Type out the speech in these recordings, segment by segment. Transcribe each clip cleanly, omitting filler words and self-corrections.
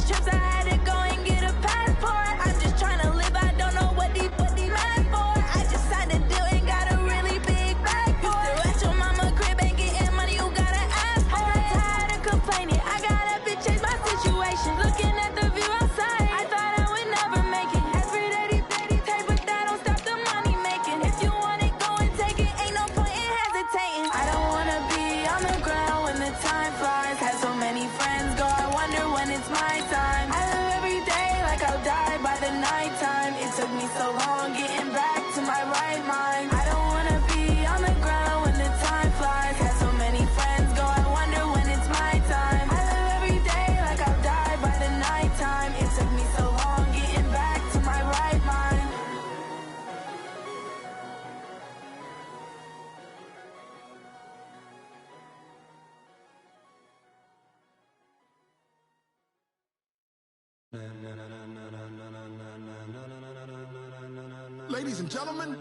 business trips, I had to go and get a passport. I'm just trying to live, I don't know what these mad for. I just signed a deal and got a really big bag for it. Still at your mama crib, ain't getting money, you gotta ask for it. I'm tired of complaining, I gotta change my situation. Looking at the view outside, I thought I would never make it. Every day they take, but that don't stop the money making. If you want it, go and take it, ain't no point in hesitating. I don't wanna be on the ground when the time flies. Had so many friends go, I wonder when it's my time. I live every day like I'll die by the nighttime. It took me so long getting back to my right mind. I don't wanna be on the ground when the time flies. Had so many friends go, I wonder when it's my time. I live every day like I'll die by the nighttime. It took me so long getting back to my right mind. Ladies and gentlemen,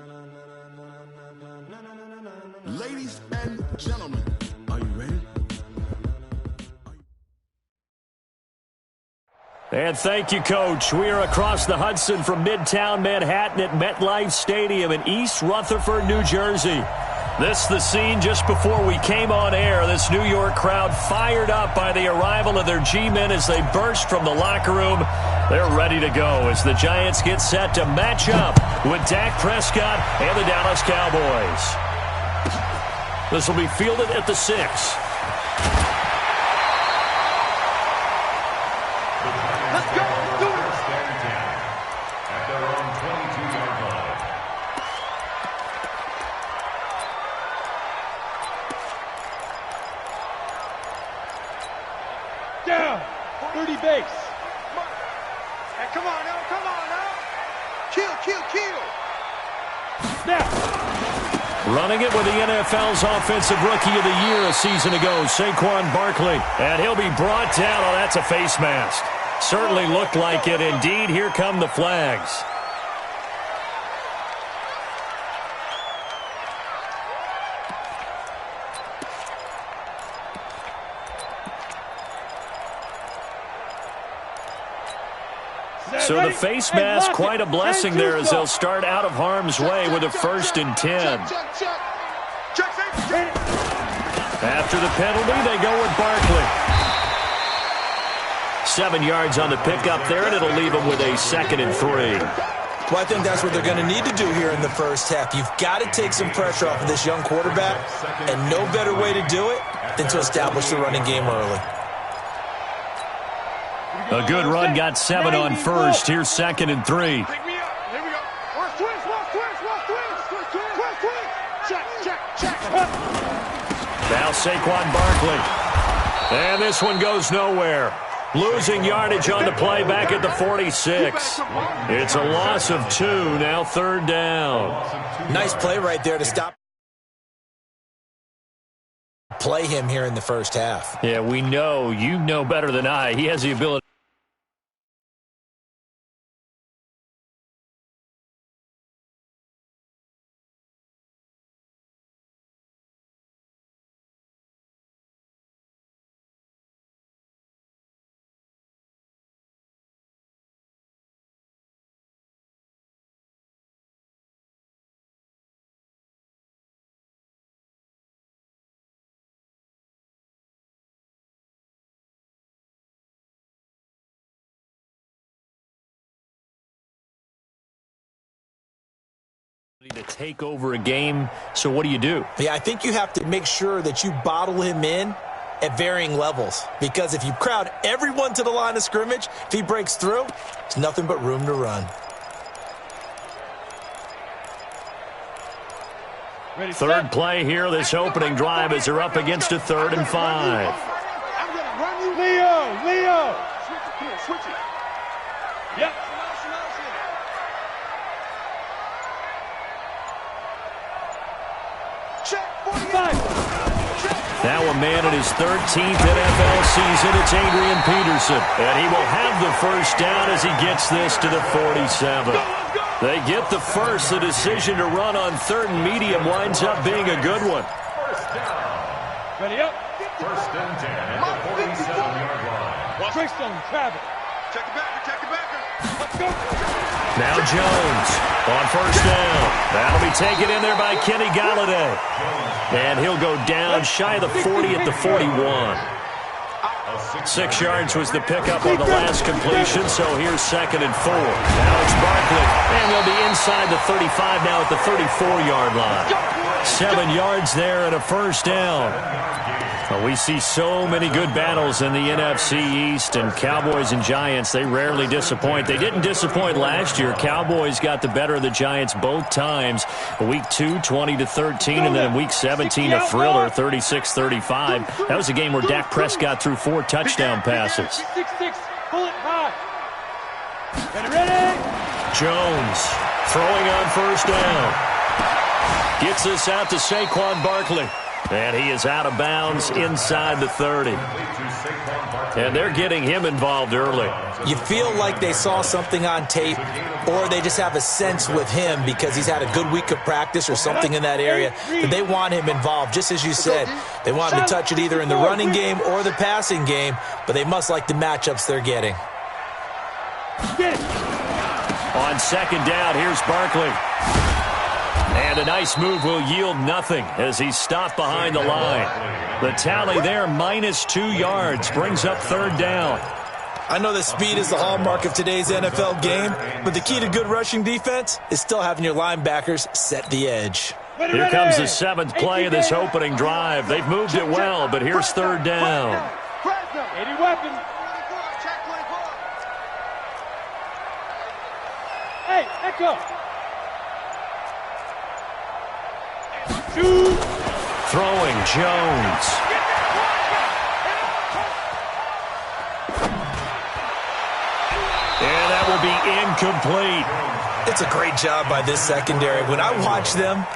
are you ready? And thank you, Coach. We are across the Hudson from Midtown Manhattan at MetLife Stadium in East Rutherford, New Jersey. This is the scene just before we came on air. This New York crowd fired up by the arrival of their G-men as they burst from the locker room. They're ready to go as the Giants get set to match up with Dak Prescott and the Dallas Cowboys. This will be fielded at the 6. Let's go. Do it. First and 10 at their own 22-yard line. Down. 30 base. Hey, come on now. Come on now. Kill. Snap. Running it with the NFL's Offensive Rookie of the Year a season ago, Saquon Barkley. And he'll be brought down. Oh, that's a face mask. Certainly looked like it. Indeed, here come the flags. So the face mask, quite a blessing there as they'll start out of harm's way with a 1st and 10. After the penalty, they go with Barkley. 7 yards on the pickup there, and it'll leave them with a 2nd and 3. Well, I think that's what they're going to need to do here in the first half. You've got to take some pressure off of this young quarterback, and no better way to do it than to establish the running game early. A good run, got 7 on 1st. Here's 2nd and 3. Here we go. Watch twist. Check. Now Saquon Barkley. And this one goes nowhere. Losing yardage on the play back at the 46. It's a loss of 2, now 3rd down. Nice play right there to stop. Play him here in the first half. Yeah, we know. You know better than I. He has the ability. To take over a game, so what do you do? Yeah, I think you have to make sure that you bottle him in at varying levels, because if you crowd everyone to the line of scrimmage, if he breaks through, there's nothing but room to run. Third play here, this opening drive as they're up against a 3rd and 5. I'm going to run you. Leo. Switch it. Yep. Now a man in his 13th NFL season, it's Adrian Peterson. And he will have the first down as he gets this to the 47. They get the first. The decision to run on 3rd and medium winds up being a good one. First down. Ready up. First and 10 at the 47-yard line. Trickstone, Travis. Now Jones on first down. That'll be taken in there by Kenny Galladay. And he'll go down shy of the 40 at the 41. 6 yards was the pickup on the last completion, so here's 2nd and 4. Now it's Barkley, and they'll be inside the 35 now at the 34-yard line. 7 yards there and a first down. Well, we see so many good battles in the NFC East, and Cowboys and Giants, they rarely disappoint. They didn't disappoint last year. Cowboys got the better of the Giants both times. Week 2, 20-13, and then in Week 17, a thriller, 36-35. That was a game where Dak Prescott threw 4 touchdown passes. Jones throwing on first down. Gets this out to Saquon Barkley. And he is out of bounds inside the 30. And they're getting him involved early. You feel like they saw something on tape, or they just have a sense with him because he's had a good week of practice or something in that area that they want him involved. Just as you said, they want him to touch it either in the running game or the passing game, but they must like the matchups they're getting. On 2nd down, here's Barkley. And a nice move will yield nothing as he's stopped behind the line. The tally there, -2 yards, brings up 3rd down. I know that speed is the hallmark of today's NFL game, but the key to good rushing defense is still having your linebackers set the edge. Here comes the 7th play of this opening drive. They've moved it well, but here's 3rd down. Hey, Echo. Throwing Jones. And that will be incomplete. It's a great job by this secondary. When I watch them,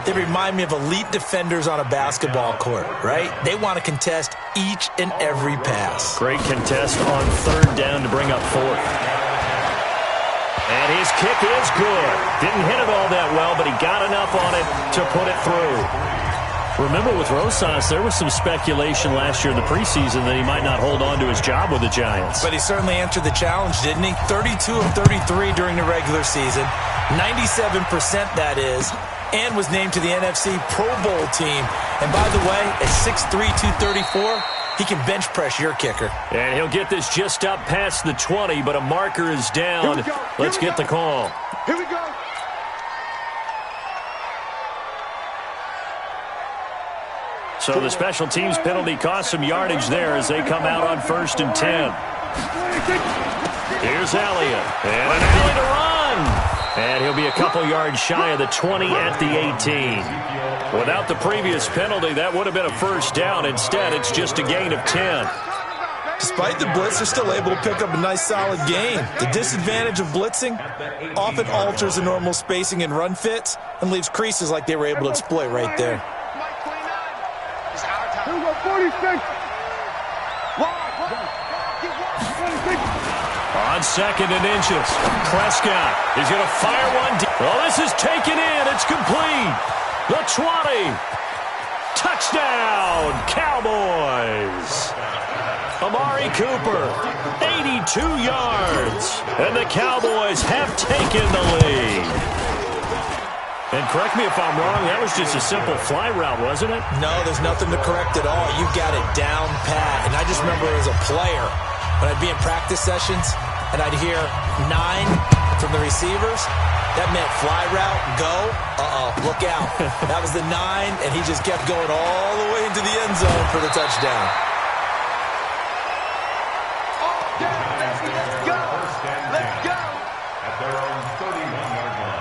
they remind me of elite defenders on a basketball court, right? They want to contest each and every pass. Great contest on 3rd down to bring up 4th. And his kick is good. Didn't hit it all that well, but he got enough on it to put it through. Remember with Rosas, there was some speculation last year in the preseason that he might not hold on to his job with the Giants. But he certainly answered the challenge, didn't he? 32 of 33 during the regular season, 97% that is, and was named to the NFC Pro Bowl team. And by the way, at 6'3", 234, he can bench press your kicker. And he'll get this just up past the 20, but a marker is down. Let's get the call. Here we go. So the special teams penalty cost some yardage there as they come out on 1st and 10. Here's Elliott. And an alley to run. And he'll be a couple yards shy of the 20 at the 18. Without the previous penalty, that would have been a first down. Instead, it's just a gain of 10. Despite the blitz, they're still able to pick up a nice, solid gain. The disadvantage of blitzing often alters the normal spacing and run fits and leaves creases like they were able to exploit right there. 46. On 2nd and inches, Prescott is going to fire one deep. Well, this is taken in. It's complete. The 20. Touchdown, Cowboys. Amari Cooper, 82 yards. And the Cowboys have taken the lead. And correct me if I'm wrong, that was just a simple fly route, wasn't it? No, there's nothing to correct at all. You got it down pat. And I just remember as a player, when I'd be in practice sessions and I'd hear 9 from the receivers, that meant fly route, go, look out. That was the 9, and he just kept going all the way into the end zone for the touchdown. Let's go. At their own 31-yard line.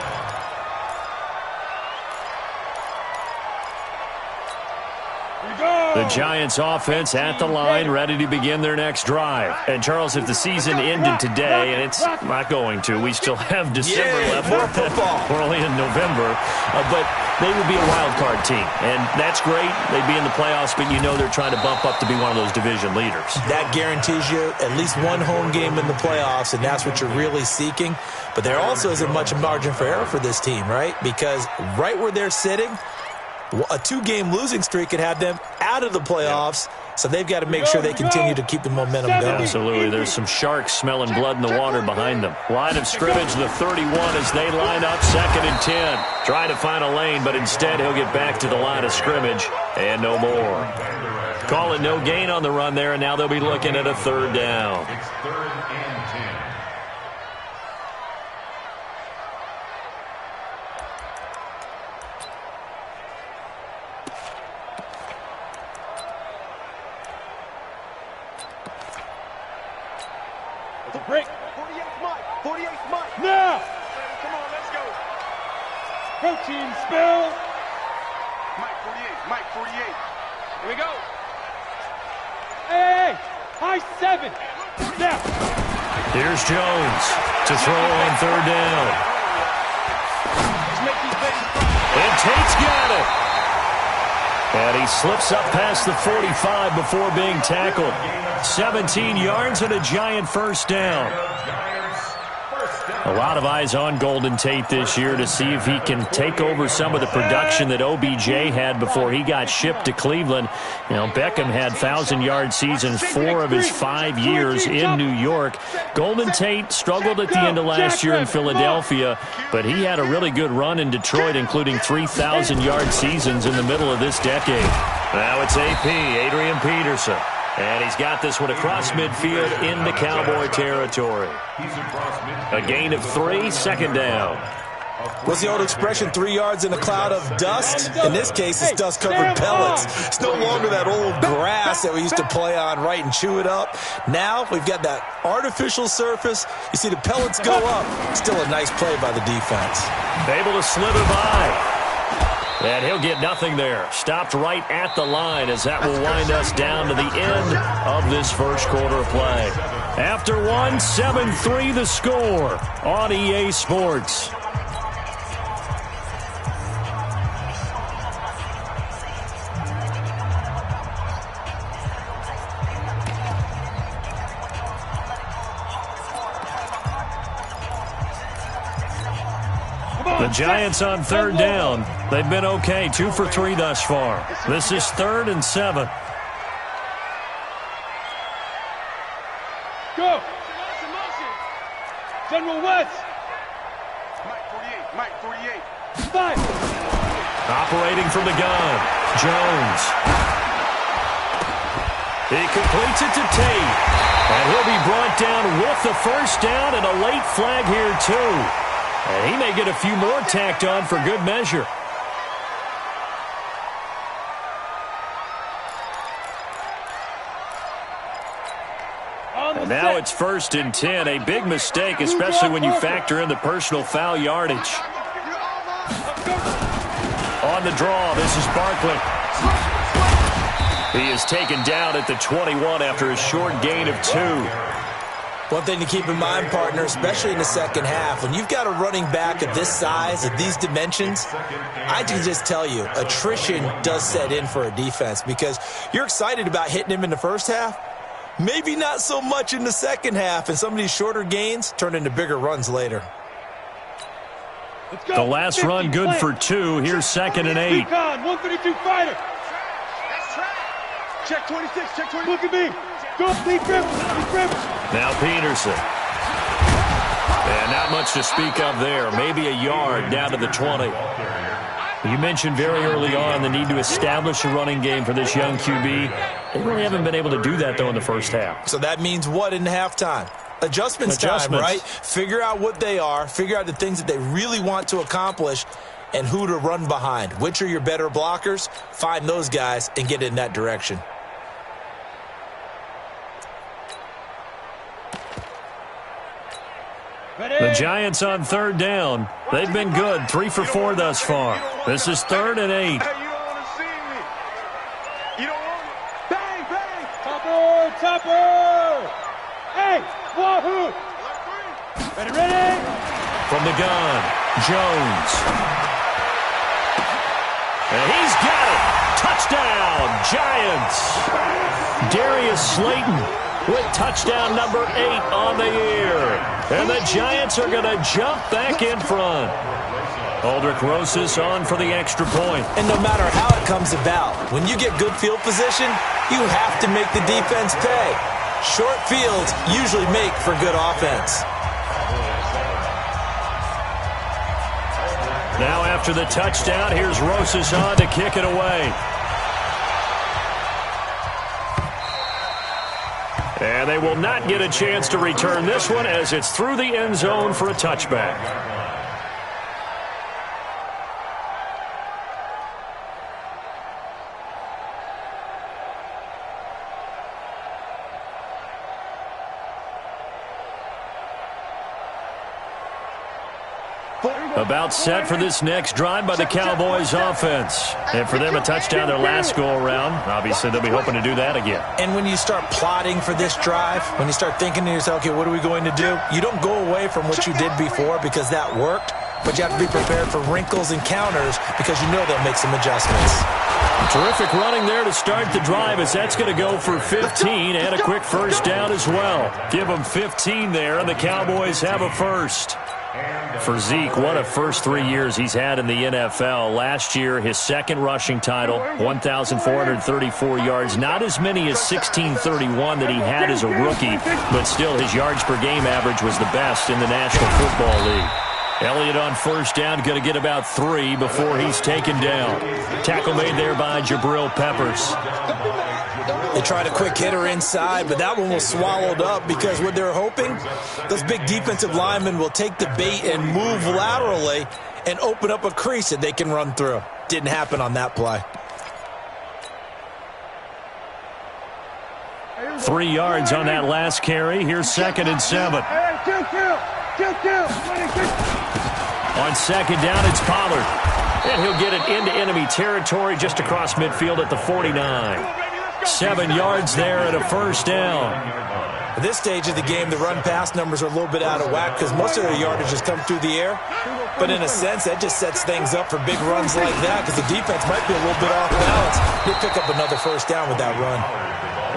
The Giants offense at the line, ready to begin their next drive. And, Charles, if the season ended today, and it's not going to, we still have December left. More football. We're only in November. But they would be a wild card team. And that's great. They'd be in the playoffs, but you know they're trying to bump up to be one of those division leaders. That guarantees you at least one home game in the playoffs, and that's what you're really seeking. But there also isn't much margin for error for this team, right? Because right where they're sitting, A 2-game losing streak could have them out of the playoffs, so they've got to make sure they continue to keep the momentum going. Absolutely. There's some sharks smelling blood in the water behind them. Line of scrimmage, the 31 as they line up, 2nd and 10. Trying to find a lane, but instead he'll get back to the line of scrimmage and no more. Call it no gain on the run there, and now they'll be looking at a 3rd down. It's 3rd and 10. The break. 48's Mike. 48's Mike. Now. Come on, let's go. Protein spill. Mike 48. Mike 48. Here we go. Hey, high 7. Now. Here's Jones to throw on 3rd down. And Tate's got it. And he slips up past the 45 before being tackled. 17 yards and a Giant 1st down. A lot of eyes on Golden Tate this year to see if he can take over some of the production that OBJ had before he got shipped to Cleveland. You know, Beckham had 1,000-yard seasons 4 of his 5 years in New York. Golden Tate struggled at the end of last year in Philadelphia, but he had a really good run in Detroit, including 3,000-yard seasons in the middle of this decade. Now it's AP, Adrian Peterson. And he's got this one across midfield into Cowboy territory. A gain of 3, 2nd down. What's the old expression, 3 yards in a cloud of dust? In this case, it's dust-covered pellets. It's no longer that old grass that we used to play on, right, and chew it up. Now we've got that artificial surface. You see the pellets go up. Still a nice play by the defense. Able to slither by. And he'll get nothing there. Stopped right at the line as that will wind us down to the end of this 1st quarter play. After 1, 7-3 the score on EA Sports. The Giants on 3rd down. They've been okay, 2 for 3 thus far. This is 3rd and 7. Go. General West. Mike 48. Mike 48. 5. Operating from the gun, Jones. He completes it to Tate. And he'll be brought down with the 1st down and a late flag here too. And he may get a few more tacked on for good measure. And now it's 1st and 10. A big mistake, especially when you factor in the personal foul yardage. On the draw, this is Barkley. He is taken down at the 21 after a short gain of 2. One thing to keep in mind, partner, especially in the 2nd half, when you've got a running back of this size, of these dimensions, I can just tell you, attrition does set in for a defense because you're excited about hitting him in the 1st half. Maybe not so much in the 2nd half, and some of these shorter gains turn into bigger runs later. The last run good for 2. Here's 2nd and 8. 132 fighter. Check 26, check 20. Look at me. Go, lead grip. Now Peterson. And not much to speak of there. Maybe a yard down to the 20. You mentioned very early on the need to establish a running game for this young QB. They really haven't been able to do that, though, in the 1st half. So that means what in halftime? Adjustments time, right? Figure out what they are. Figure out the things that they really want to accomplish and who to run behind. Which are your better blockers? Find those guys and get in that direction. The Giants on 3rd down. They've been good, 3 for 4 thus far. This is 3rd and 8. Hey, you don't want to see me. You don't want it. Bang, bang. Topper. Hey, wahoo. Ready. From the gun, Jones. And he's got it. Touchdown, Giants. Darius Slayton with touchdown number 8 on the year. And the Giants are going to jump back in front. Aldrich Rosas on for the extra point. And no matter how it comes about, when you get good field position, you have to make the defense pay. Short fields usually make for good offense. Now after the touchdown, here's Rosas on to kick it away. And they will not get a chance to return this one as it's through the end zone for a touchback. About set for this next drive by the Cowboys offense. And for them, a touchdown their last go-around. Obviously, they'll be hoping to do that again. And when you start plotting for this drive, when you start thinking to yourself, okay, what are we going to do? You don't go away from what you did before because that worked, but you have to be prepared for wrinkles and counters because you know they'll make some adjustments. Terrific running there to start the drive as that's going to go for 15 and a quick first down as well. Give them 15 there, and the Cowboys have a first. For Zeke, what a first 3 years he's had in the NFL. Last year, his second rushing title, 1,434 yards. Not as many as 1,631 that he had as a rookie, but still his yards per game average was the best in the National Football League. Elliott on first down, going to get about 3 before he's taken down. Tackle made there by Jabril Peppers. They tried a quick hitter inside, but that one was swallowed up because what they're hoping, those big defensive linemen will take the bait and move laterally and open up a crease that they can run through. Didn't happen on that play. 3 yards on that last carry. Here's 2nd and 7. On 2nd down, it's Pollard. And he'll get it into enemy territory just across midfield at the 49. 7 yards there and a first down. At this stage of the game, the run-pass numbers are a little bit out of whack because most of their yardage has come through the air. But in a sense, that just sets things up for big runs like that because the defense might be a little bit off balance. He'll pick up another first down with that run.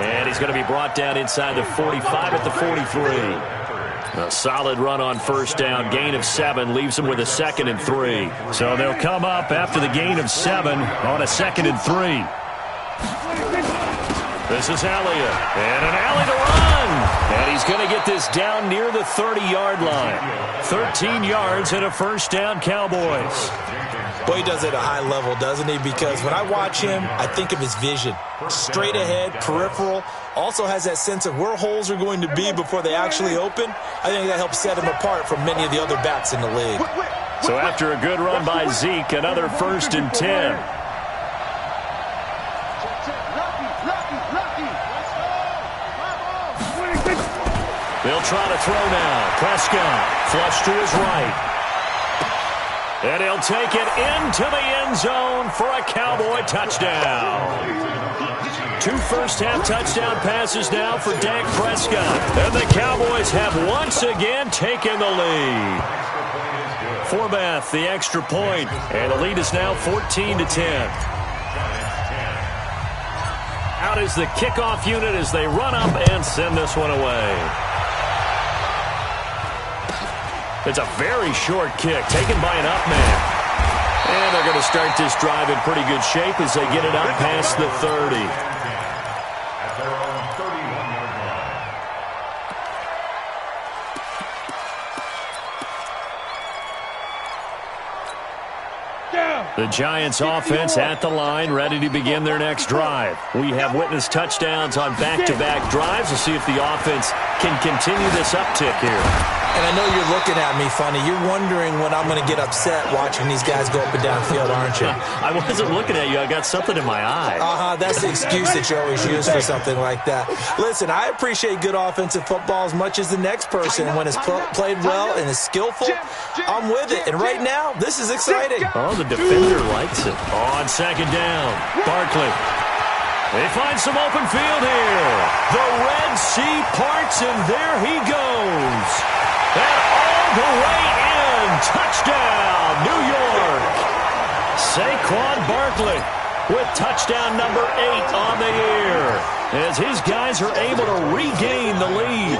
And he's going to be brought down inside the 45 at the 43. A solid run on first down. Gain of 7 leaves them with a 2nd and 3. So they'll come up after the gain of 7 on a 2nd and 3. This is Elliott, and an alley to run. And he's going to get this down near the 30-yard line. 13 yards and a first down, Cowboys. Boy, he does it at a high level, doesn't he? Because when I watch him, I think of his vision. Straight ahead, peripheral. Also has that sense of where holes are going to be before they actually open. I think that helps set him apart from many of the other backs in the league. So after a good run by Zeke, another 1st and 10. They'll try to throw now. Prescott flush to his right. And he'll take it into the end zone for a Cowboy touchdown. 2 first-half touchdown passes now for Dak Prescott. And the Cowboys have once again taken the lead. Forbath, the extra point. And the lead is now 14-10. Out is the kickoff unit as they run up and send this one away. It's a very short kick taken by an up man. And they're going to start this drive in pretty good shape as they get it up past the 30. At their own 31-yard line. The Giants offense at the line, ready to begin their next drive. We have witnessed touchdowns on back-to-back drives. We'll see if the offense can continue this uptick here. And I know you're looking at me funny. You're wondering when I'm going to get upset watching these guys go up and down field, aren't you? I wasn't looking at you. I got something in my eye. That's the excuse that you always use for something like that. Listen, I appreciate good offensive football as much as the next person. When it's played well and is skillful, I'm with it. And right now, this is exciting. Oh, the defender likes it. On 2nd down, Barkley. They find some open field here. The Red Sea parts, and there he goes. And all the way in. Touchdown, New York. Saquon Barkley with touchdown number 8 on the year as his guys are able to regain the lead.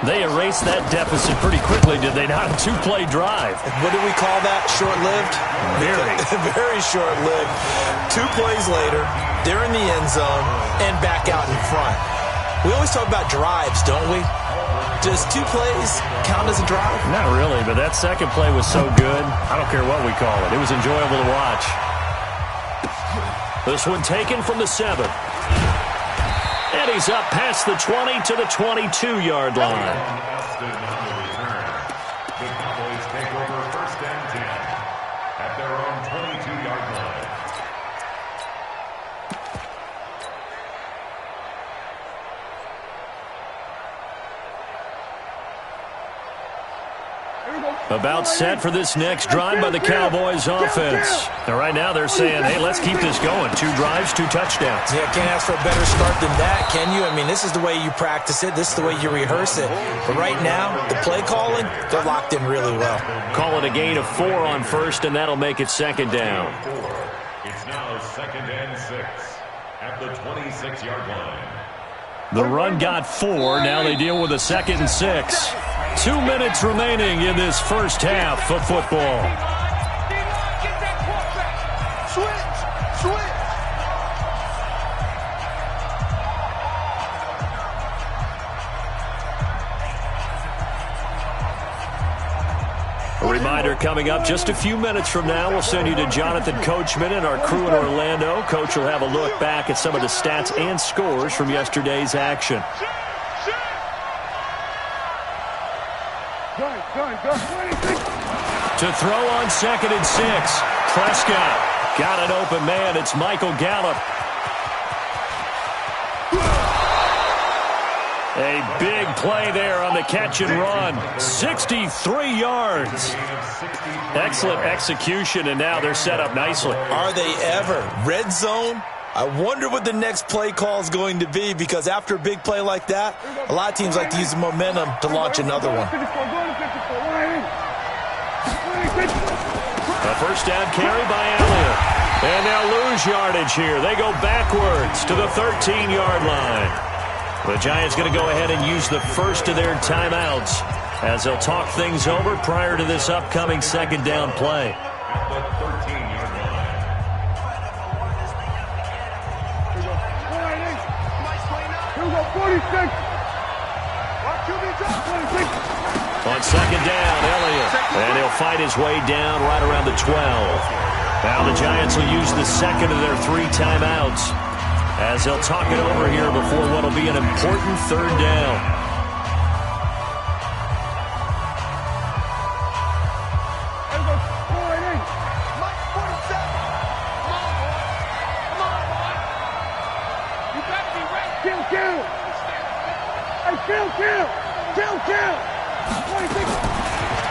They erased that deficit pretty quickly, did they not? A two-play drive. What do we call that? Short-lived? Very. Very short-lived. 2 plays later, they're in the end zone and back out in front. We always talk about drives, don't we? Does 2 plays count as a drive? Not really, but that second play was so good. I don't care what we call it. It was enjoyable to watch. This one taken from the 7. And he's up past the 20 to the 22-yard line. The Cowboys take over 1st and 10 at their own 22-yard line. About set for this next drive by the Cowboys offense. Now, right now they're saying, hey, let's keep this going. 2 drives, 2 touchdowns. Yeah, can't ask for a better start than that, can you? I mean, this is the way you practice it. This is the way you rehearse it. But right now, the play calling, they're locked in really well. Call it a gain of 4 on first, and that'll make it 2nd down. It's now 2nd and 6 at the 26-yard line. The run got 4. Now they deal with a 2nd and 6. 2 minutes remaining in this first half of football. A reminder coming up just a few minutes from now. We'll send you to Jonathan Coachman and our crew in Orlando. Coach will have a look back at some of the stats and scores from yesterday's action. To throw on 2nd and 6. Prescott got an open man. It's Michael Gallup. A big play there on the catch and run. 63 yards. Excellent execution, and now they're set up nicely. Are they ever? Red zone? I wonder what the next play call is going to be, because after a big play like that, a lot of teams like to use the momentum to launch another one. A first down carry by Elliott. And they'll lose yardage here. They go backwards to the 13-yard line. The Giants going to go ahead and use the first of their timeouts as they'll talk things over prior to this upcoming 2nd down play. At the 13-yard line. On 2nd down, Elliott. And he'll fight his way down right around the 12. Now the Giants will use the 2nd of their 3 timeouts as they'll talk it over here before what will be an important 3rd down.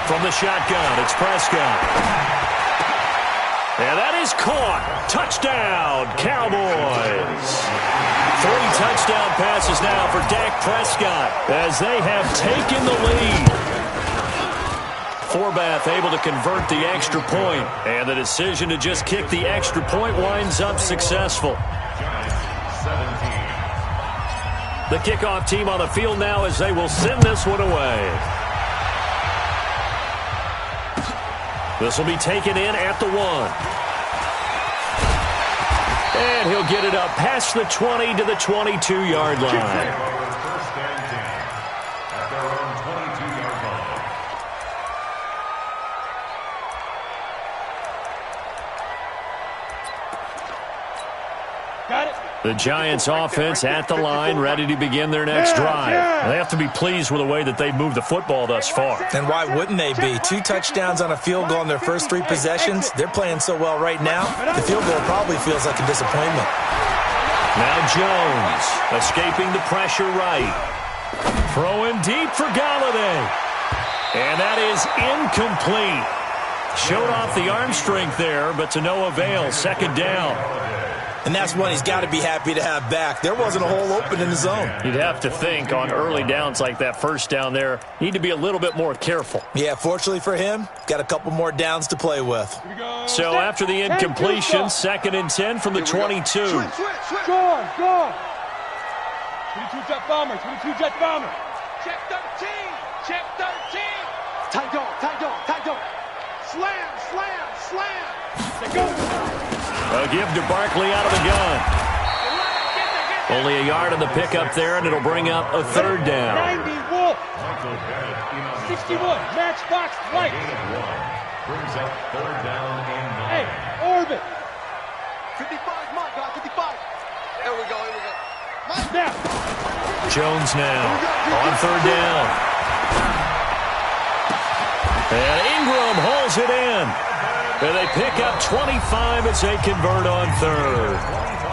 From the shotgun, it's Prescott. And that is caught. Touchdown, Cowboys. 3 touchdown passes now for Dak Prescott as they have taken the lead. Forbath able to convert the extra point, and the decision to just kick the extra point winds up successful. The kickoff team on the field now as they will send this one away. This will be taken in at the 1. And he'll get it up past the 20 to the 22-yard line. First and 10 at their own 22-yard line. Got it. The Giants offense at the line, ready to begin their next drive. They have to be pleased with the way that they've moved the football thus far. And why wouldn't they be? 2 touchdowns on a field goal in their first 3 possessions. They're playing so well right now, the field goal probably feels like a disappointment. Now Jones escaping the pressure right. Throwing deep for Galladay. And that is incomplete. Showed off the arm strength there, but to no avail. 2nd down. And that's one he's got to be happy to have back. There wasn't a hole open in the zone. You'd have to think on early downs like that first down there, need to be a little bit more careful. Yeah, fortunately for him, got a couple more downs to play with. So after the incompletion, 2nd and 10 from the 22. Go on. 22 jet bomber. Check 13. Check 13. Tight dog, tight dog, tight dog. Slam, slam, slam. Let's go. They'll give to Barkley out of the gun. Only a yard on the pickup there, and it'll bring up a third down. 90 Wolf. 61, matchbox right. Brings up third down and 9. Hey, orbit. 55, Mike, 55. There we go, here we go. Mike, now. Jones now on third down. And Ingram hauls it in. And they pick up 25 as they convert on third.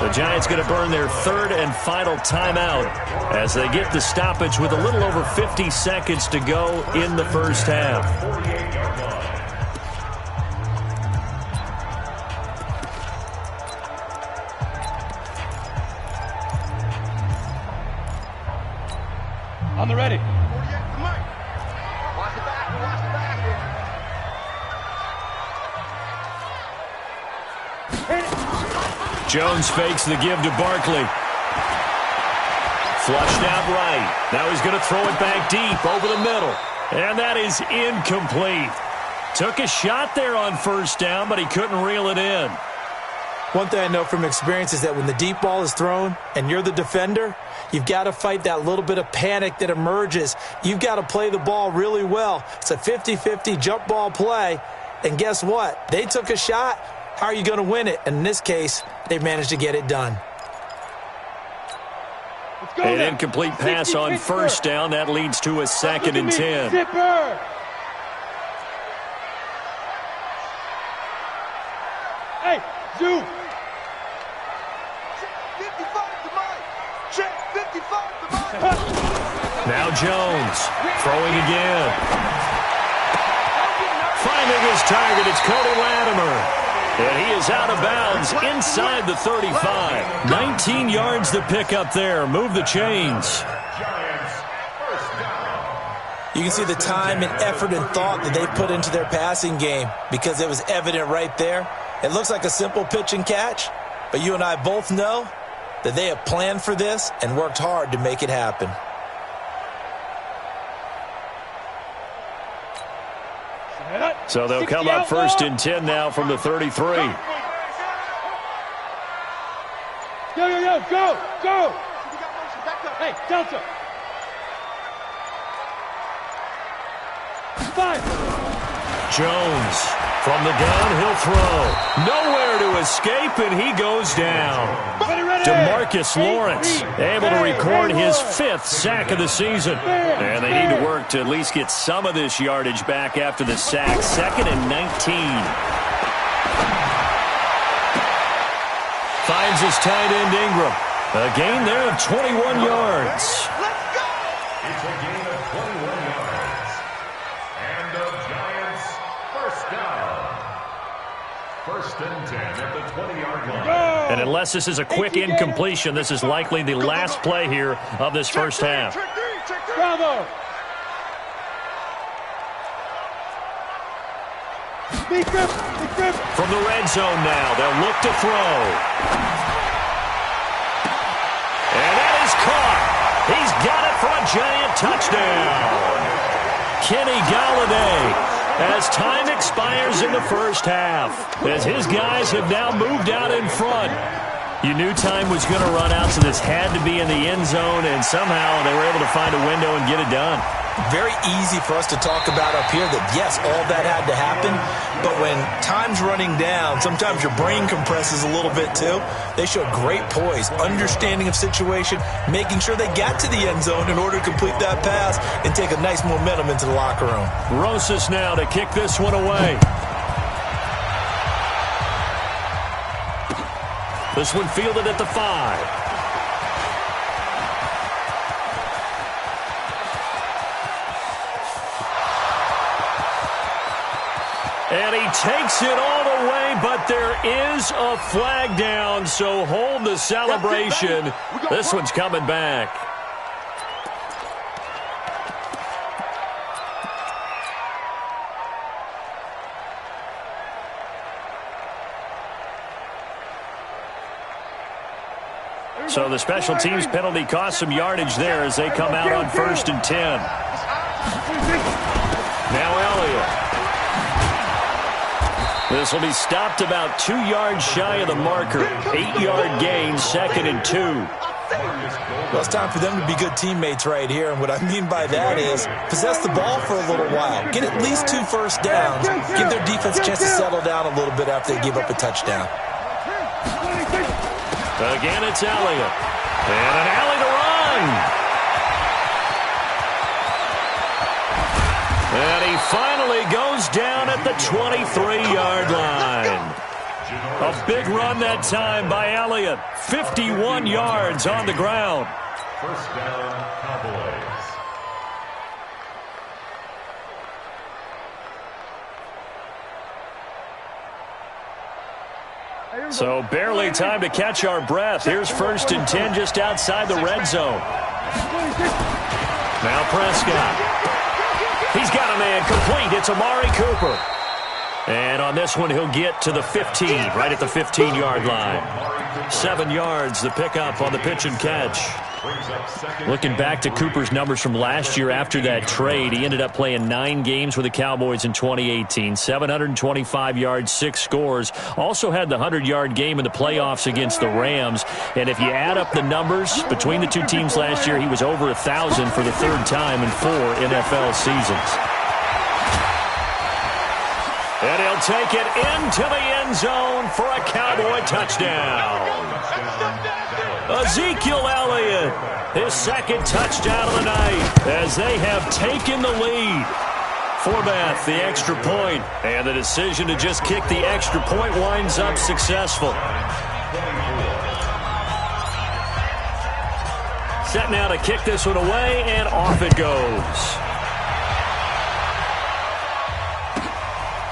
The Giants going to burn their third and final timeout as they get the stoppage with a little over 50 seconds to go in the first half. On the ready. 48, Mike. Watch the back, watch the back. Jones fakes the give to Barkley. Flushed out right. Now he's going to throw it back deep over the middle. And that is incomplete. Took a shot there on first down, but he couldn't reel it in. One thing I know from experience is that when the deep ball is thrown and you're the defender, you've got to fight that little bit of panic that emerges. You've got to play the ball really well. It's a 50-50 jump ball play. And guess what? They took a shot. How are you going to win it? And in this case, they managed to get it done. An incomplete pass on first down. That leads to a second and 10. Zipper. Hey, Zoo. 55 to Mike. Check 55 to Mike. Now Jones throwing again. Finding his target, it's Cody Latimer. And he is out of bounds inside the 35. 19 yards to pick up there. Move the chains. You can see the time and effort and thought that they put into their passing game because it was evident right there. It looks like a simple pitch and catch, but you and I both know that they have planned for this and worked hard to make it happen. So they'll come up first and 10 now from the 33. Go, go, go. Hey, Delta. 5. Jones from the gun, he'll throw. Nowhere to escape, and he goes down. DeMarcus Lawrence able to record his 5th sack of the season. And they need to work to at least get some of this yardage back after the sack. 2nd and 19. Finds his tight end Ingram. A gain there of 21 yards. It's a gain of 21 yards. And the Giants first down. 1st and 10 at the 20-yard line. And unless this is a quick incompletion, this is likely the last play here of this first half. Bravo. From the red zone now, they'll look to throw. And that is caught. He's got it for a Giant touchdown. Kenny Galladay, as time expires in the first half, as his guys have now moved out in front. You knew time was going to run out, so this had to be in the end zone, and somehow they were able to find a window and get it done. Very easy for us to talk about up here that, yes, all that had to happen, but when time's running down, sometimes your brain compresses a little bit too. They showed great poise, understanding of situation, making sure they got to the end zone in order to complete that pass and take a nice momentum into the locker room. Rosas now to kick this one away. This one fielded at the 5. And he takes it all the way, but there is a flag down, so hold the celebration. This one's coming back. So the special teams penalty cost some yardage there as they come out on 1st and 10. Now Elliott. This will be stopped about 2 yards shy of the marker. 8-yard gain, 2nd and 2. Well, it's time for them to be good teammates right here. And what I mean by that is possess the ball for a little while. Get at least 2 first downs. Give their defense a chance to settle down a little bit after they give up a touchdown. Again, it's Elliott. And an alley to run. And he finally goes down at the 23-yard line. A big run that time by Elliott. 51 yards on the ground. First down, Cowboys. So barely time to catch our breath. Here's 1st and 10 just outside the red zone. Now Prescott. He's got a man complete. It's Amari Cooper. And on this one, he'll get to the 15, right at the 15-yard line. 7 yards, the pickup on the pitch and catch. Looking back to Cooper's numbers from last year after that trade, he ended up playing 9 games with the Cowboys in 2018. 725 yards, 6 scores. Also had the 100-yard game in the playoffs against the Rams. And if you add up the numbers between the two teams last year, he was over 1,000 for the 3rd time in 4 NFL seasons. And he'll take it into the end zone for a Cowboy touchdown. Ezekiel Elliott, his 2nd touchdown of the night as they have taken the lead. Forbath, the extra point, and the decision to just kick the extra point winds up successful. Set now to kick this one away, and off it goes.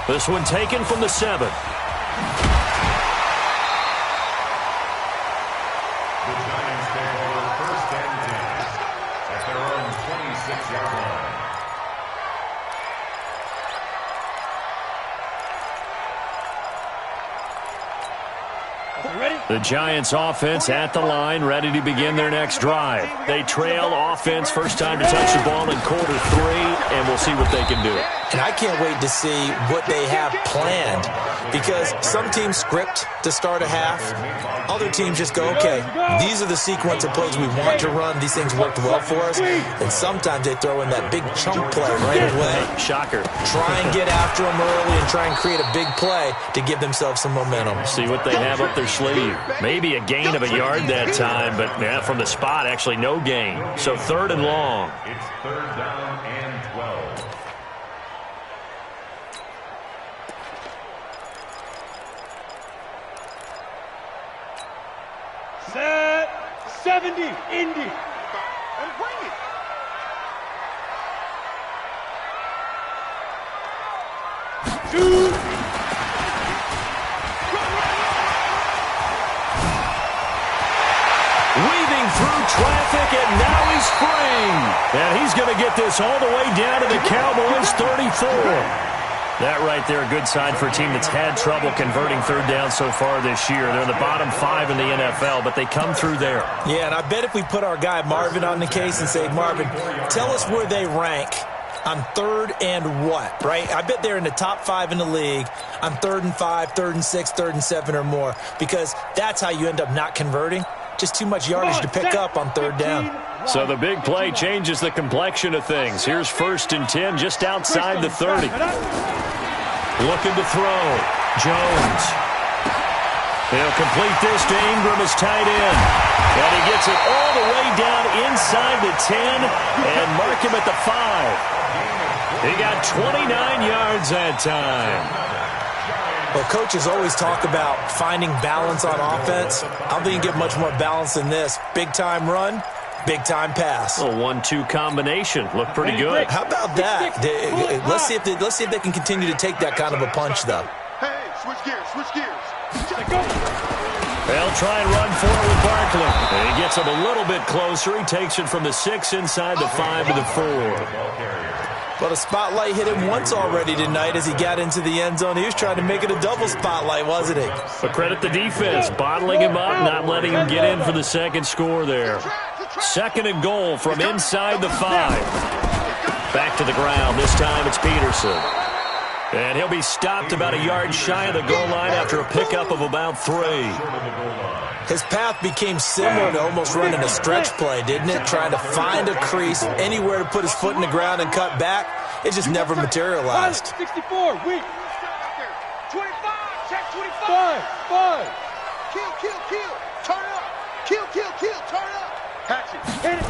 This one taken from the 7. The Giants take over 1st and 10 at their own 26-yard line. The Giants offense at the line, ready to begin their next drive. They trail offense, first time to touch the ball in quarter 3, and we'll see what they can do. And I can't wait to see what they have planned, because some teams script to start a half. Other teams just go, okay, these are the sequence of plays we want to run. These things worked well for us. And sometimes they throw in that big chunk play right away. Shocker. Try and get after them early and try and create a big play to give themselves some momentum. See what they have up their sleeve. Maybe a gain of a yard that time, but yeah, from the spot, actually no gain. So 3rd and long. It's 3rd down and 12. Set 70, Indy. And bring it. Two. Weaving through traffic, and now he's free. And he's going to get this all the way down to the Cowboys' 34. That right there, a good sign for a team that's had trouble converting 3rd down so far this year. They're in the bottom 5 in the NFL, but they come through there. Yeah, and I bet if we put our guy Marvin on the case and say, Marvin, tell us where they rank on 3rd and what, right? I bet they're in the top 5 in the league on 3rd and 5, 3rd and 6, 3rd and 7 or more, because that's how you end up not converting. Just too much yardage to pick up on 3rd down. So the big play changes the complexion of things. Here's 1st and 10 just outside the 30. Looking to throw. Jones. He'll complete this to Ingram as tight end. And he gets it all the way down inside the 10 and mark him at the 5. He got 29 yards that time. Well, coaches always talk about finding balance on offense. I don't think you get much more balance than this. Big-time run, big-time pass. A 1-2 combination. Looked pretty good. How about that? Let's see if they can continue to take that kind of a punch, though. Hey, switch gears, switch gears. They'll try and run forward with Barkley. And he gets him a little bit closer. He takes it from the 6 inside the 5 to the 4. Well, the spotlight hit him once already tonight as he got into the end zone. He was trying to make it a double spotlight, wasn't he? But credit the defense, bottling him up, not letting him get in for the second score there. 2nd and goal from inside the 5. Back to the ground. This time it's Peterson. And he'll be stopped about a yard shy of the goal line after a pickup of about 3. His path became similar to almost running a stretch play, didn't it? Trying to find a crease, anywhere to put his foot in the ground and cut back. It just never materialized. 64, weak. 25, check 25. 5. Kill. Turn up. Kill. Turn up. Hatch it. Hit it.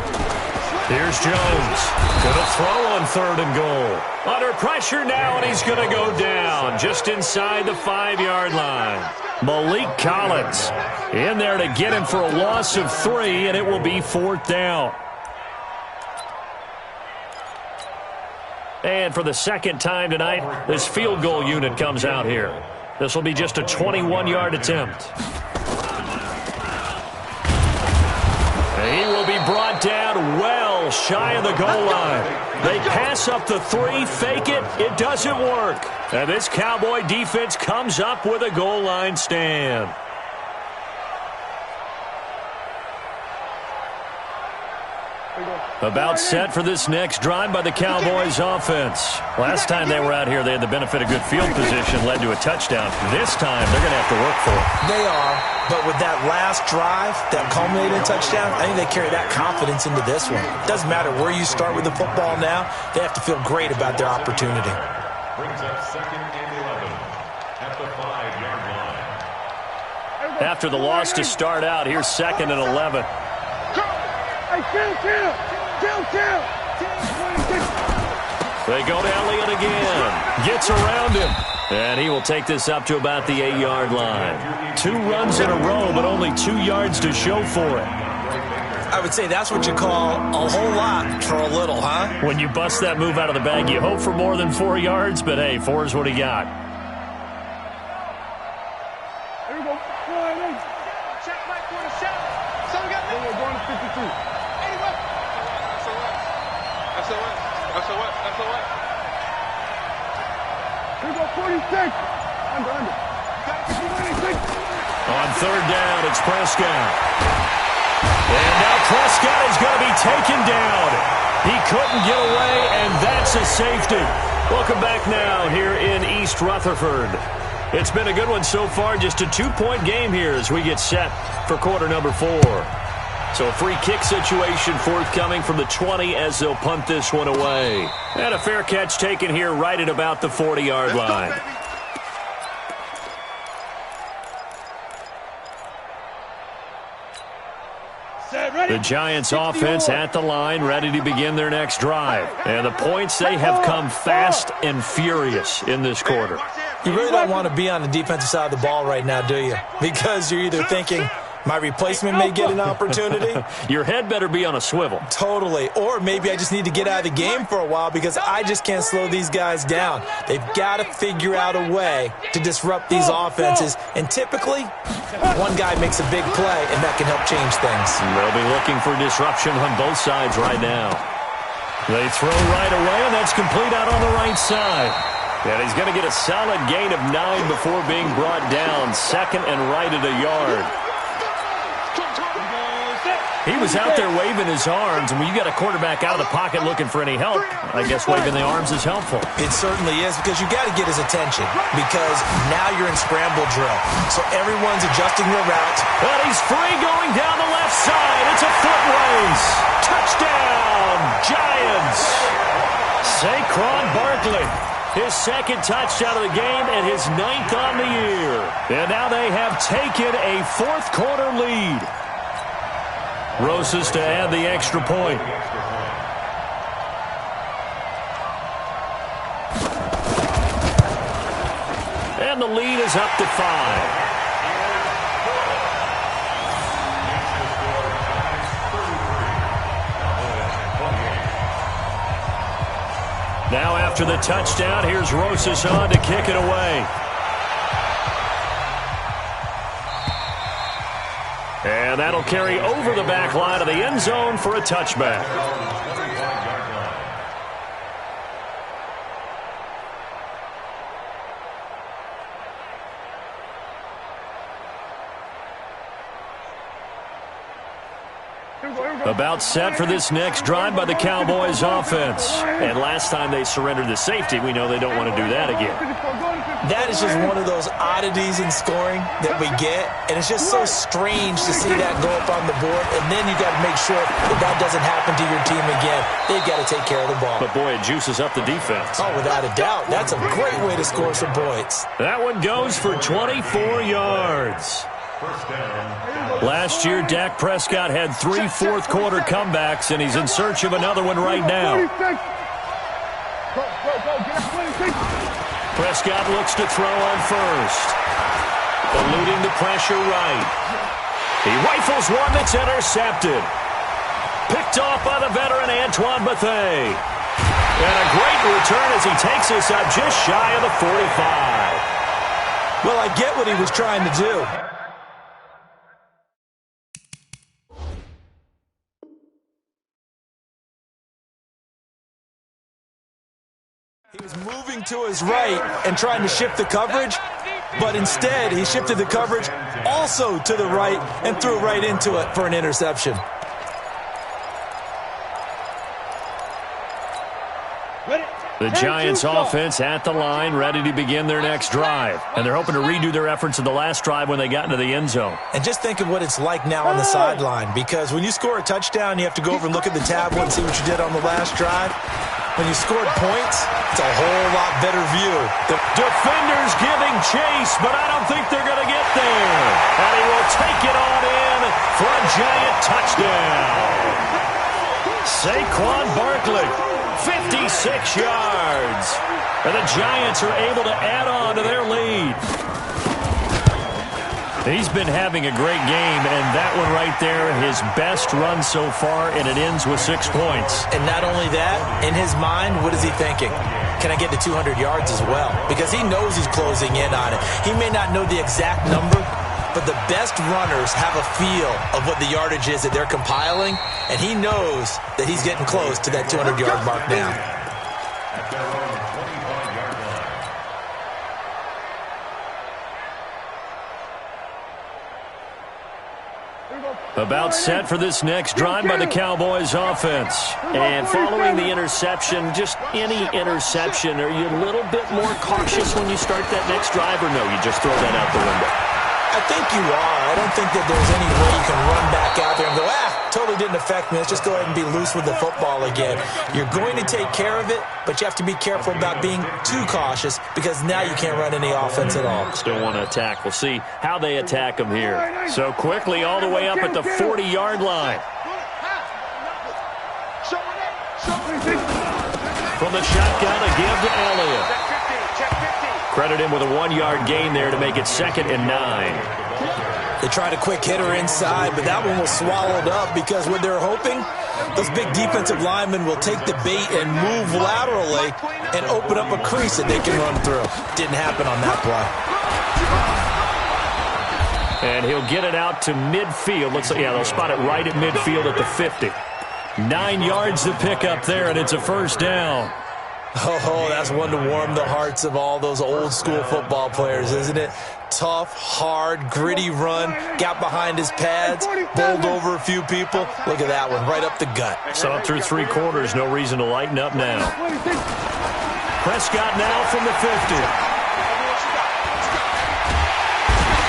Here's Jones. Gonna throw on 3rd and goal. Under pressure now, and he's gonna go down just inside the 5-yard line. Malik Collins in there to get him for a loss of 3, and it will be 4th down. And for the second time tonight, this field goal unit comes out here. This will be just a 21-yard attempt. He will be brought down well shy of the goal line. They pass up the 3, fake it. It doesn't work. And this Cowboy defense comes up with a goal line stand. About set for this next drive by the Cowboys offense. Last time they were out here, they had the benefit of good field position, led to a touchdown. This time, they're going to have to work for it. They are, but with that last drive, that culminating touchdown, I think they carry that confidence into this one. Doesn't matter where you start with the football now, they have to feel great about their opportunity. Brings up 2nd and 11 at the 5-yard line. After the loss to start out, here's 2nd and 11. Hey, kill. They go to Elliott again. Gets around him. And he will take this up to about the 8-yard line. 2 runs in a row, but only 2 yards to show for it. I would say that's what you call a whole lot for a little, huh? When you bust that move out of the bag, you hope for more than 4 yards, but hey, 4 is what he got. There we go. Check Mike for the shot. Someone got me. We're going to 52. Anyway. SOS. Here we go, 46. Under. On 3rd down, it's Prescott. And now Prescott is going to be taken down. He couldn't get away, and that's a safety. Welcome back now here in East Rutherford. It's been a good one so far, just a 2-point game here as we get set for quarter number 4. So a free kick situation forthcoming from the 20 as they'll punt this one away. And a fair catch taken here right at about the 40-yard line. The Giants offense at the line, ready to begin their next drive. And the points, they have come fast and furious in this quarter. You really don't want to be on the defensive side of the ball right now, do you? Because you're either thinking, my replacement may get an opportunity. Your head better be on a swivel. Totally. Or maybe I just need to get out of the game for a while because I just can't slow these guys down. They've got to figure out a way to disrupt these offenses. And typically, one guy makes a big play, and that can help change things. They'll be looking for disruption on both sides right now. They throw right away, and that's complete out on the right side. And he's going to get a solid gain of 9 before being brought down. 2nd and right at a yard. He was out there waving his arms, and when you got a quarterback out of the pocket looking for any help, I guess waving the arms is helpful. It certainly is, because you got to get his attention, because now you're in scramble drill. So everyone's adjusting their routes. And he's free going down the left side. It's a foot race. Touchdown, Giants. Saquon Barkley, his 2nd touchdown of the game and his 9th on the year. And now they have taken a 4th quarter lead. Rosas to add the extra point. And the lead is up to 5. Now after the touchdown, here's Rosas on to kick it away. And that'll carry over the back line of the end zone for a touchback. About set for this next drive by the Cowboys offense. And last time they surrendered the safety, we know they don't want to do that again. That is just one of those oddities in scoring that we get, and it's just so strange to see that go up on the board, and then you got to make sure that doesn't happen to your team again. They've got to take care of the ball. But, boy, it juices up the defense. Oh, without a doubt. That's a great way to score some points. That one goes for 24 yards. Last year, Dak Prescott had 3 fourth-quarter comebacks, and he's in search of another one right now. Prescott looks to throw on first. Eluding the pressure right. He rifles one that's intercepted. Picked off by the veteran Antoine Bethea. And a great return as he takes us up just shy of the 45. Well, I get what he was trying to do. He was moving to his right and trying to shift the coverage, but instead he shifted the coverage also to the right and threw right into it for an interception. The Giants offense at the line, ready to begin their next drive. And they're hoping to redo their efforts in the last drive when they got into the end zone. And just think of what it's like now on the sideline, because when you score a touchdown, you have to go over and look at the tablet and see what you did on the last drive. When you scored points, it's a whole lot better view. The defenders giving chase, but I don't think they're going to get there. And he will take it on in for a Giant touchdown. Saquon Barkley, 56 yards. And the Giants are able to add on to their lead. He's been having a great game, and that one right there, his best run so far, and it ends with 6 points. And not only that, in his mind, what is he thinking? Can I get to 200 yards as well? Because he knows he's closing in on it. He may not know the exact number, but the best runners have a feel of what the yardage is that they're compiling, and he knows that he's getting close to that 200-yard mark now. About set for this next drive by the Cowboys offense. And following the interception, just any interception, are you a little bit more cautious when you start that next drive, or no, you just throw that out the window? I think you are. I don't think that there's any way you can run back out there and go, totally didn't affect me. Let's just go ahead and be loose with the football again. You're going to take care of it, but you have to be careful about being too cautious, because now you can't run any offense at all. Still want to attack. We'll see how they attack them here. So quickly all the way up at the 40-yard line. From the shotgun, a give to Elliott. Credit him with a 1-yard gain there to make it 2nd and 9. They tried a quick hitter inside, but that one was swallowed up, because what they're hoping, those big defensive linemen will take the bait and move laterally and open up a crease that they can run through. Didn't happen on that play. And he'll get it out to midfield. Looks like, they'll spot it right at midfield at the 50. 9 yards to pick up there, and it's a first down. Oh, that's one to warm the hearts of all those old-school football players, isn't it? Tough, hard, gritty run, got behind his pads, bowled over a few people. Look at that one, right up the gut. Saw it through 3 quarters, no reason to lighten up now. Prescott now from the 50.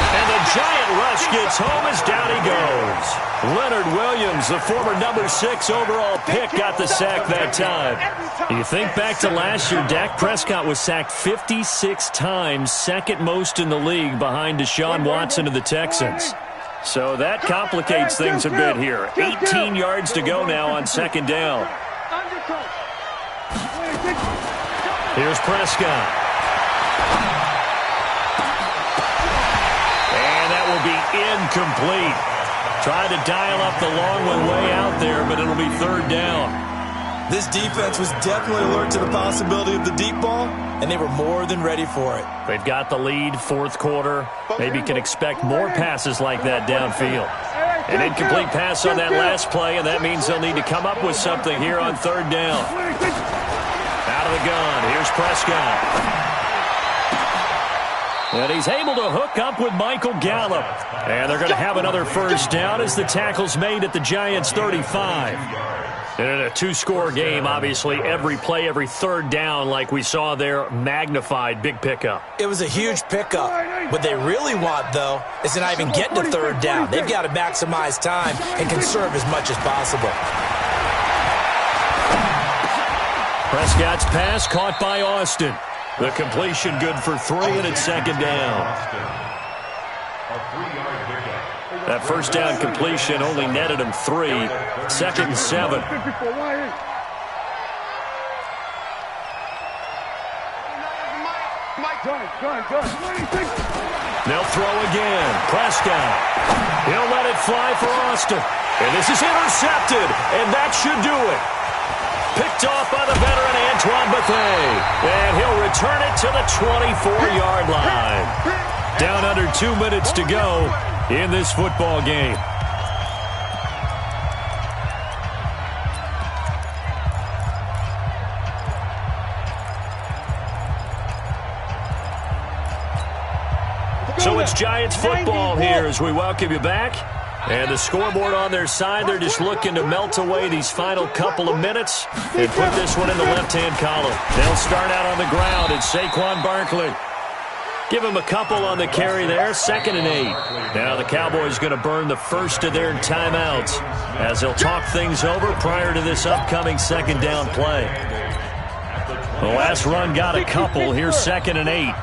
And the Giant rush gets home as down he goes. Leonard Williams, the former number 6 overall pick, got the sack that time. You think back to last year, Dak Prescott was sacked 56 times, second most in the league behind Deshaun Watson of the Texans. So that complicates things a bit here. 18 yards to go now on 2nd down. Here's Prescott. Will be incomplete. Tried to dial up the long one way out there, but it'll be 3rd down. This defense was definitely alert to the possibility of the deep ball, and they were more than ready for it. They've got the lead, 4th quarter. Maybe can expect more passes like that downfield. An incomplete pass on that last play, and that means they'll need to come up with something here on 3rd down. Out of the gun, here's Prescott. And he's able to hook up with Michael Gallup. And they're going to have another first down as the tackle's made at the Giants' 35. And in a two-score game, obviously, every play, every third down, like we saw there, magnified. Big pickup. It was a huge pickup. What they really want, though, is to not even get to third down. They've got to maximize time and conserve as much as possible. Prescott's pass caught by Austin. The completion good for 3, and it's second down. That first down completion only netted him 3. Second and 7. They'll throw again. Prescott. He'll let it fly for Austin. And this is intercepted, and that should do it. Picked off by the veteran Antoine Bethea. And he'll return it to the 24-yard line. Down under 2 minutes to go in this football game. So it's Giants football here as we welcome you back. And the scoreboard on their side, they're just looking to melt away these final couple of minutes and put this one in the left-hand column. They'll start out on the ground. It's Saquon Barkley. Give him a couple on the carry there, 2nd and 8. Now the Cowboys going to burn the first of their timeouts as they'll talk things over prior to this upcoming second down play. The last run got a couple. Here's 2nd and 8.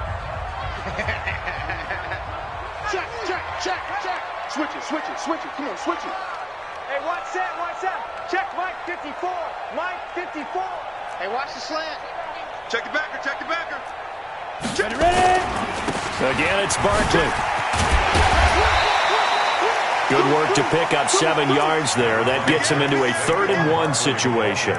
Switch it. Come on, switch it. Hey, one set. Check Mike 54. Mike 54. Hey, watch the slant. Check the backer. Ready? Again, it's Barkley. Good work to pick up 7 yards there. That gets him into a 3rd and 1 situation.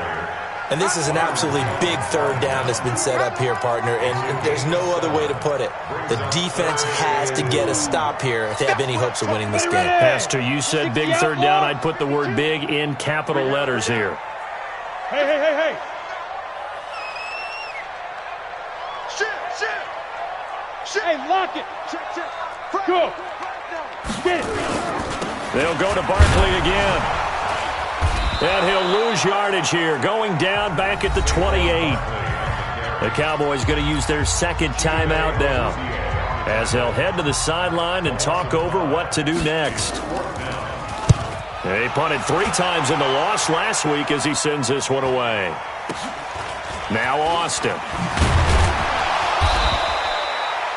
And this is an absolutely big third down that's been set up here, partner, and there's no other way to put it. The defense has to get a stop here if they have any hopes of winning this game. Pastor, you said big third down. I'd put the word big in capital letters here. Hey. Shit. Hey, lock it. Check. Go. Get it. They'll go to Barkley again. And he'll lose yardage here, going down back at the 28. The Cowboys going to use their second timeout now as they'll head to the sideline and talk over what to do next. They punted 3 times in the loss last week as he sends this one away. Now Austin.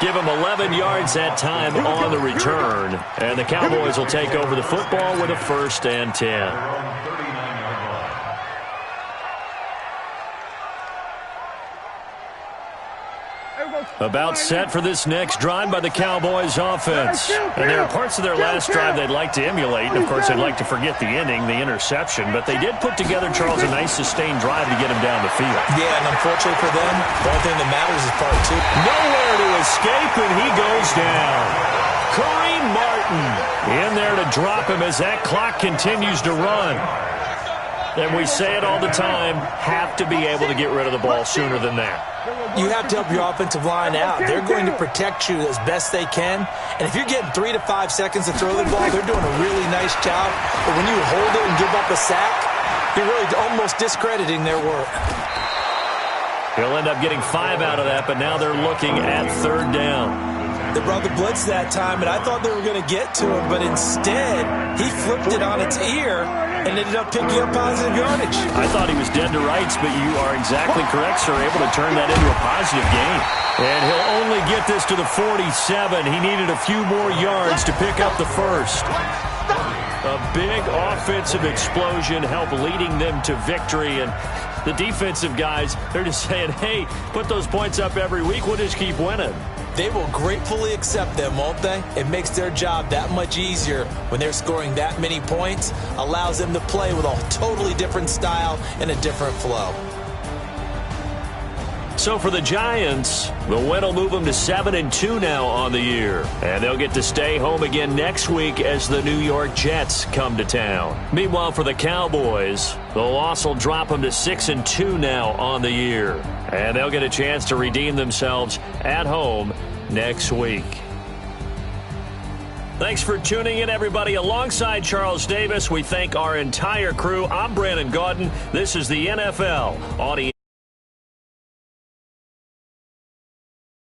Give him 11 yards that time on the return. And the Cowboys will take over the football with a 1st and 10. About set for this next drive by the Cowboys offense. And there are parts of their last drive they'd like to emulate. And, of course, they'd like to forget the ending, the interception. But they did put together, Charles, a nice sustained drive to get him down the field. Yeah, and unfortunately for them, the only thing that matters is part 2. Nowhere to escape, and he goes down. Kareem Martin in there to drop him as that clock continues to run. And we say it all the time, have to be able to get rid of the ball sooner than that. You have to help your offensive line out. They're going to protect you as best they can. And if you're getting 3 to 5 seconds to throw the ball, they're doing a really nice job. But when you hold it and give up a sack, you're really almost discrediting their work. He'll end up getting 5 out of that, but now they're looking at 3rd down. They brought the blitz that time, and I thought they were going to get to him, but instead, he flipped it on its ear and ended up picking up positive yardage. I thought he was dead to rights, but you are exactly correct, sir, able to turn that into a positive gain. And he'll only get this to the 47. He needed a few more yards to pick up the 1st. A big offensive explosion helped leading them to victory, and the defensive guys, they're just saying, hey, put those points up every week, we'll just keep winning. They will gratefully accept them, won't they? It makes their job that much easier when they're scoring that many points, allows them to play with a totally different style and a different flow. So for the Giants, the win will move them to 7-2 now on the year. And they'll get to stay home again next week as the New York Jets come to town. Meanwhile, for the Cowboys, the loss will drop them to 6-2 now on the year. And they'll get a chance to redeem themselves at home next week. Thanks for tuning in, everybody. Alongside Charles Davis, we thank our entire crew. I'm Brandon Gaudin. This is the NFL Audience.